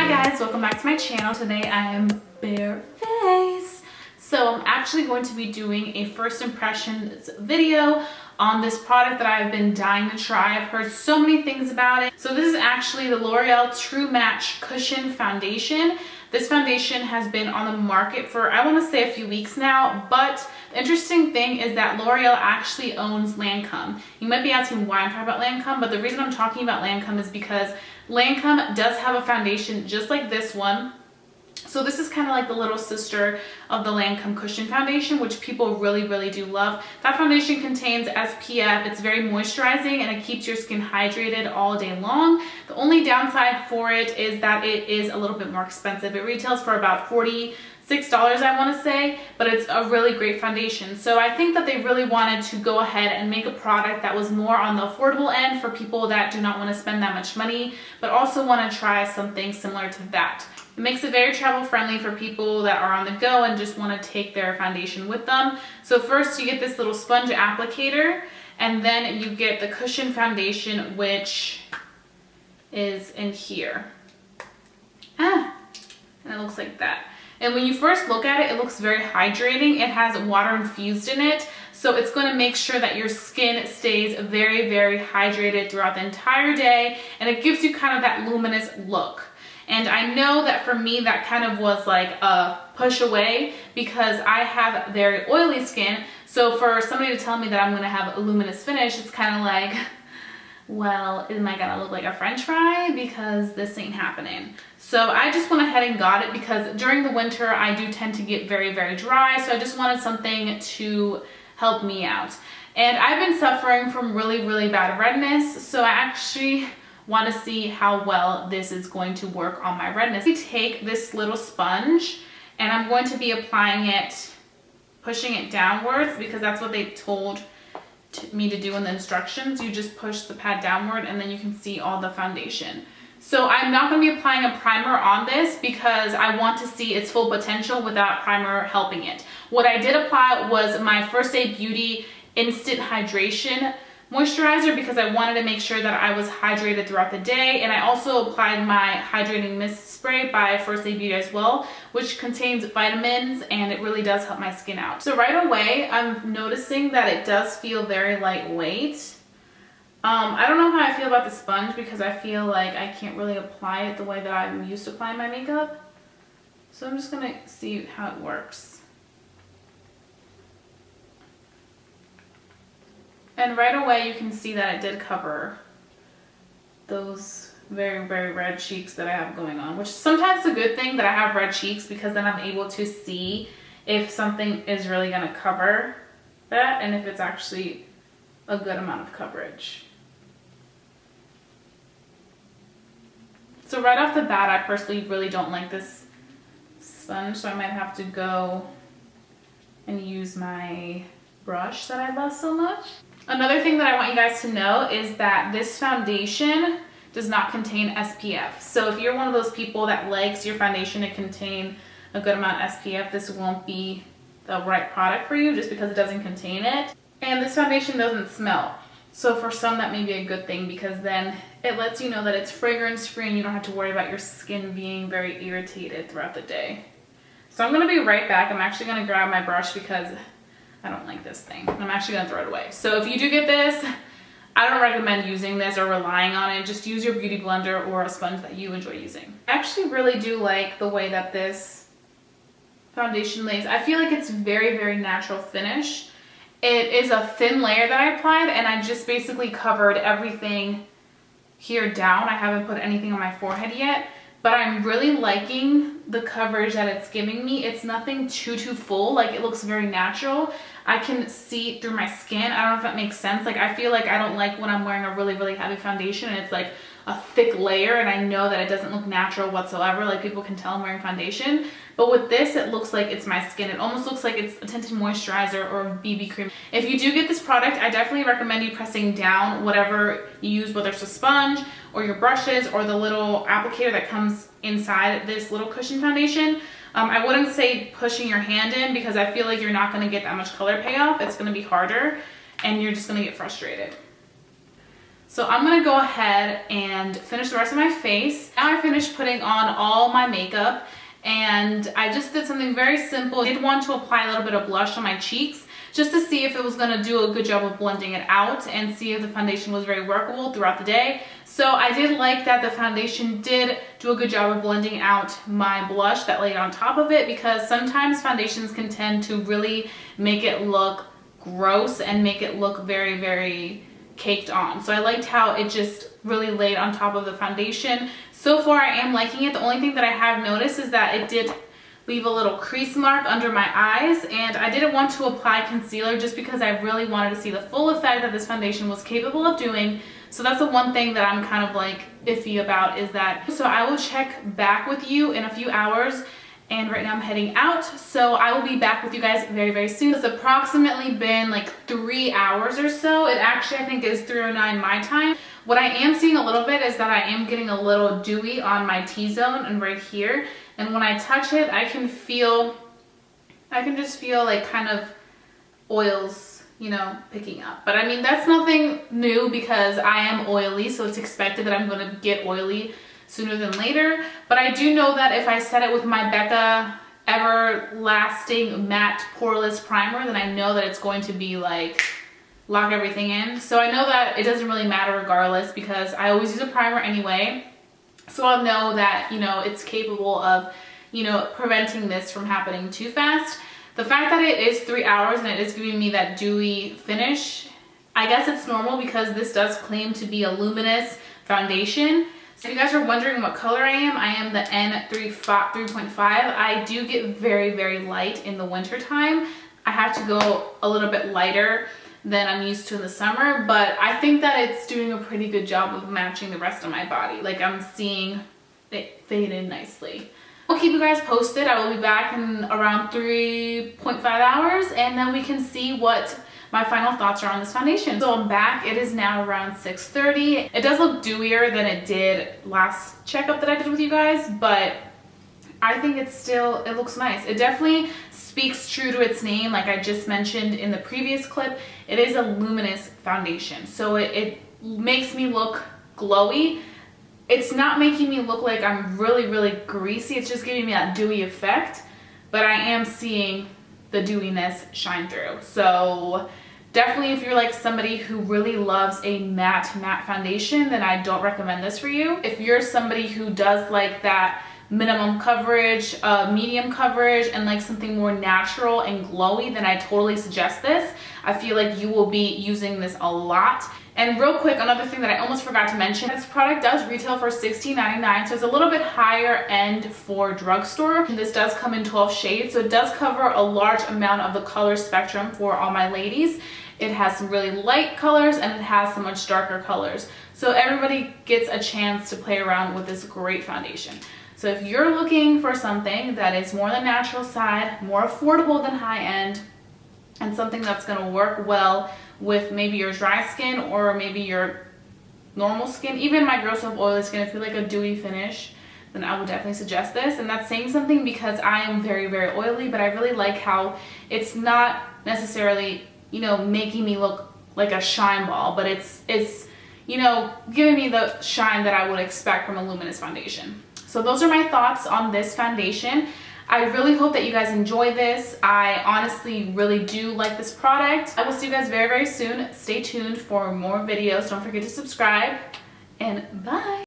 Hi guys, welcome back to my channel. Today I am bare face. So I'm actually going to be doing a first impressions video on this product that I've been dying to try. I've heard so many things about it. So this is actually the L'Oreal True Match Cushion Foundation. This foundation has been on the market for, I want to say, a few weeks now, but the interesting thing is that L'Oreal actually owns Lancome. You might be asking why I'm talking about Lancome, but the reason I'm talking about Lancome is because Lancome does have a foundation just like this one. So this is kind of like the little sister of the Lancome Cushion Foundation, which people really do love. That foundation contains SPF. It's very moisturizing and it keeps your skin hydrated all day long. The only downside for it is that it is a little bit more expensive. It retails for about $46, I want to say, but it's a really great foundation. So I think that they really wanted to go ahead and make a product that was more on the affordable end for people that do not want to spend that much money, but also want to try something similar to that. It makes it very travel friendly for people that are on the go and just want to take their foundation with them. So first you get this little sponge applicator, and then you get the cushion foundation, which is in here. And it looks like that. And when you first look at it, it looks very hydrating. It has water infused in it. So it's going to make sure that your skin stays very hydrated throughout the entire day. And it gives you kind of that luminous look. And I know that for me, that kind of was like a push away because I have very oily skin. So for somebody to tell me that I'm going to have a luminous finish, it's kind of like, well, am I gonna look like a french fry? Because this ain't happening. So I just went ahead and got it because during the winter I do tend to get very dry. So I just wanted something to help me out. And I've been suffering from really bad redness. So I actually want to see how well this is going to work on my redness. I take this little sponge and I'm going to be applying it, pushing it downwards because that's what they told me to do in the instructions. You just push the pad downward and then you can see all the foundation. So I'm not going to be applying a primer on this because I want to see its full potential without primer helping it. What I did apply was my First Aid Beauty Instant Hydration Moisturizer because I wanted to make sure that I was hydrated throughout the day, and I also applied my Hydrating Mist Spray by First Aid Beauty as well, which contains vitamins and it really does help my skin out. So right away I'm noticing that it does feel very lightweight. I don't know how I feel about the sponge because I feel like I can't really apply it the way that I'm used to applying my makeup. So I'm just gonna see how it works. And right away you can see that it did cover those very red cheeks that I have going on, which sometimes is a good thing that I have red cheeks because then I'm able to see if something is really gonna cover that and if it's actually a good amount of coverage. So right off the bat, I personally really don't like this sponge, so I might have to go and use my brush that I love so much. Another thing that I want you guys to know is that this foundation does not contain SPF. So if you're one of those people that likes your foundation to contain a good amount of SPF, this won't be the right product for you just because it doesn't contain it. And this foundation doesn't smell. So for some that may be a good thing because then it lets you know that it's fragrance free and you don't have to worry about your skin being very irritated throughout the day. So I'm gonna be right back. I'm actually gonna grab my brush because I don't like this thing. I'm actually gonna throw it away. So if you do get this, I don't recommend using this or relying on it. Just use your beauty blender or a sponge that you enjoy using. I actually really do like the way that this foundation lays. I feel like it's very natural finish. It is a thin layer that I applied and I just basically covered everything here down. I haven't put anything on my forehead yet, but I'm really liking the coverage that it's giving me. It's nothing too full. Like, it looks very natural. I can see through my skin. I don't know if that makes sense. Like, I feel like I don't like when I'm wearing a really heavy foundation and it's like a thick layer and I know that it doesn't look natural whatsoever. Like, people can tell I'm wearing foundation. But with this, it looks like it's my skin. It almost looks like it's a tinted moisturizer or a BB cream. If you do get this product, I definitely recommend you pressing down whatever you use, whether it's a sponge or your brushes or the little applicator that comes inside this little cushion foundation. I wouldn't say pushing your hand in because I feel like you're not gonna get that much color payoff. It's gonna be harder and you're just gonna get frustrated. So I'm gonna go ahead and finish the rest of my face. Now I finished putting on all my makeup, and I just did something very simple. I did want to apply a little bit of blush on my cheeks just to see if it was gonna do a good job of blending it out and see if the foundation was very workable throughout the day. So I did like that the foundation did do a good job of blending out my blush that laid on top of it, because sometimes foundations can tend to really make it look gross and make it look very, very caked on. So I liked how it just really laid on top of the foundation. So far I am liking it. The only thing that I have noticed is that it did leave a little crease mark under my eyes, and I didn't want to apply concealer just because I really wanted to see the full effect that this foundation was capable of doing. So that's the one thing that I'm kind of like iffy about, is that. So I will check back with you in a few hours, and right now I'm heading out, so I will be back with you guys very, very soon. It's approximately been like 3 hours or so. It actually, I think, is 3:09 my time. What I am seeing a little bit is that I am getting a little dewy on my T-zone and right here. And when I touch it, I can just feel like kind of oils, you know, picking up. But I mean, that's nothing new because I am oily, so it's expected that I'm gonna get oily sooner than later. But I do know that if I set it with my Becca Everlasting Matte Poreless Primer, then I know that it's going to be like, lock everything in. So I know that it doesn't really matter regardless, because I always use a primer anyway. So I'll know that, you know, it's capable of, you know, preventing this from happening too fast. The fact that it is 3 hours and it is giving me that dewy finish, I guess it's normal because this does claim to be a luminous foundation. So if you guys are wondering what color I am the N3.5. I do get very, very light in the winter time. I have to go a little bit lighter than I'm used to in the summer, but I think that it's doing a pretty good job of matching the rest of my body. Like, I'm seeing it fade in nicely. I'll keep you guys posted. I will be back in around 3.5 hours, and then we can see what my final thoughts are on this foundation. So I'm back. It is now around 6:30. It does look dewier than it did last checkup that I did with you guys, but I think it looks nice. It definitely speaks true to its name. Like I just mentioned in the previous clip, it is a luminous foundation. So it makes me look glowy. It's not making me look like I'm really, really greasy. It's just giving me that dewy effect, but I am seeing the dewiness shine through. So definitely, if you're like somebody who really loves a matte foundation, then I don't recommend this for you. If you're somebody who does like that minimum coverage, medium coverage, and like something more natural and glowy, then I totally suggest this. I feel like you will be using this a lot. And real quick, another thing that I almost forgot to mention, this product does retail for $16.99, so it's a little bit higher end for drugstore. And this does come in 12 shades, so it does cover a large amount of the color spectrum for all my ladies. It has some really light colors and it has some much darker colors. So everybody gets a chance to play around with this great foundation. So if you're looking for something that is more the natural side, more affordable than high end, and something that's gonna work well with maybe your dry skin or maybe your normal skin, even my girls who have oily skin, if you like a dewy finish, then I would definitely suggest this. And that's saying something because I am very, very oily, but I really like how it's not necessarily, you know, making me look like a shine ball, but it's you know, giving me the shine that I would expect from a luminous foundation. So those are my thoughts on this foundation. I really hope that you guys enjoy this. I honestly really do like this product. I will see you guys very, very soon. Stay tuned for more videos. Don't forget to subscribe, and bye.